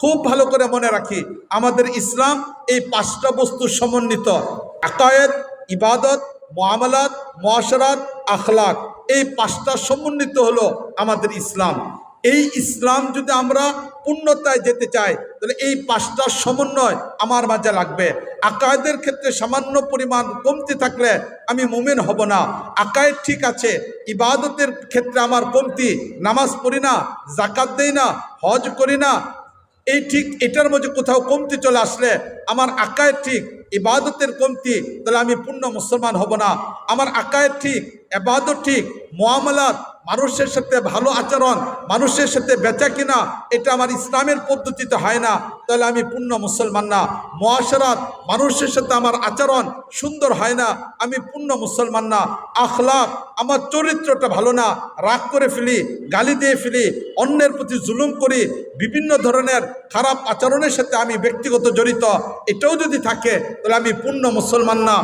খুব ভালো করে মনে রাখি, আমাদের ইসলাম এই 5টা বস্তু সমন্বিত। আকায়েদ, ইবাদত, মুআমালাত, মুআশারাত, আখলাক, এই 5টা সমন্বিত হলো আমাদের ইসলাম। এই ইসলাম যদি আমরা পূর্ণতায় যেতে চাই, তাহলে এই 5টার সমন্বয় আমার মাঝে লাগবে। আকায়েদের ক্ষেত্রে সামান্য পরিমাণ কমতি থাকলে আমি মুমিন হব না। আকায়েদ ঠিক আছে, ইবাদতের ক্ষেত্রে আমার কমতি, নামাজ পড়ি না, যাকাত দেই না, হজ করি না, এই ঠিক এটার মধ্যে কোথাও কমতি চলে আসলে আমার আকায়েদ ঠিক, ইবাদতের কমতি, তাহলে আমি পূর্ণ মুসলমান হব না। আমার আকায়েদ ঠিক, ইবাদত ঠিক, মুআমালাত, মানুষের সাথে ভালো আচরণ, মানুষের সাথে বেচা কিনা, এটা আমার ইসলামের পদ্ধতিতে হয় না, তাহলে আমি পূর্ণ মুসলমান না। মুআশারাত, মানুষের সাথে আমার আচরণ সুন্দর হয় না, আমি পূর্ণ মুসলমান না। আখলাক, আমার চরিত্রটা ভালো না, রাগ করে ফেলি, গালি দিয়ে ফেলি, অন্যের প্রতি জুলুম করি, বিভিন্ন ধরনের খারাপ আচরণের সাথে আমি ব্যক্তিগত জড়িত, এটাও যদি থাকে তাহলে আমি পূর্ণ মুসলমান না।